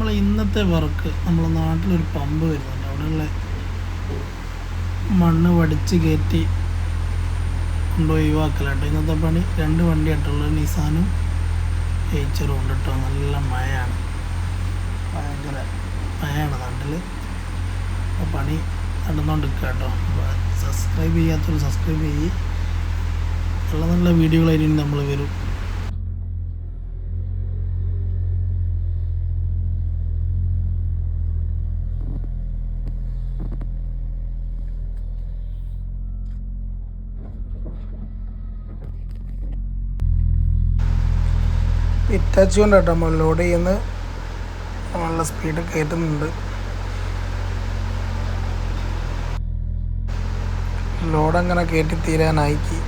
നമ്മൾ ഇന്നത്തെ വർക്ക് നമ്മളെ നാട്ടിലൊരു പമ്പ് വരുന്നുണ്ട്. അവിടെയുള്ള മണ്ണ് വടിച്ച് കയറ്റി കൊണ്ടുപോയി ഒഴിവാക്കലാട്ടോ ഇന്നത്തെ പണി. 2 വണ്ടിയായിട്ടുള്ളത്, നിസാനും ഏച്ചറും ഉണ്ട് കേട്ടോ. നല്ല മഴയാണ്, ഭയങ്കര മഴയാണ് നാട്ടിൽ. അപ്പോൾ പണി നടന്നുകൊണ്ടിരിക്കുക കേട്ടോ. അപ്പോൾ സബ്സ്ക്രൈബ് ചെയ്യാത്തവർ സബ്സ്ക്രൈബ് ചെയ്യ്. നല്ല നല്ല വീഡിയോകളായിട്ട് നമ്മൾ വരും. ഇറ്റാച്ചി കൊണ്ടാട്ടോ നമ്മൾ ലോഡ് ചെയ്യുന്നത്. നല്ല സ്പീഡ് കയറ്റുന്നുണ്ട്. ലോഡങ്ങനെ കയറ്റി തീരാനായിക്ക്.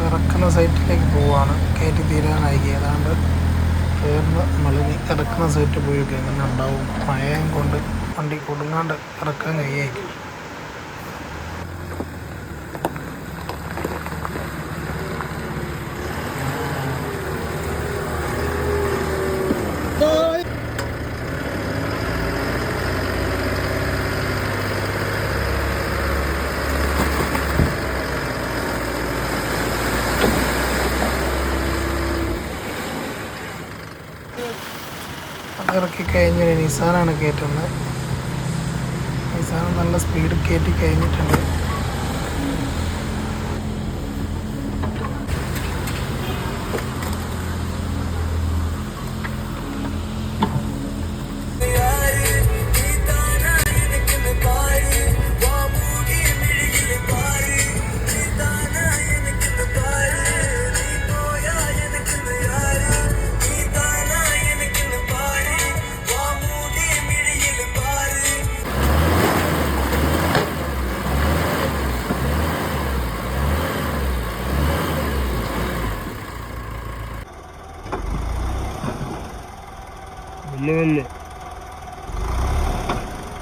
ഇറക്കുന്ന സൈറ്റിലേക്ക് പോവാണ്. കയറ്റി തീരാനായി. ഏതാണ്ട് ചേർന്ന് മളിനി ഇറക്കുന്ന സൈറ്റ് പോയൊക്കെ എങ്ങനെ ഉണ്ടാവും. മഴയും കൊണ്ട് വണ്ടി കൊടുങ്ങാണ്ട് ഇറക്കാൻ കഴിയായിരിക്കും. ഇറക്കി കഴിഞ്ഞ് നിസാനാണ് കയറ്റുന്നത്. നിസാൻ നല്ല സ്പീഡ് കയറ്റി കഴിഞ്ഞിട്ടുണ്ട്.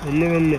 വെല്ല് വെല്ല്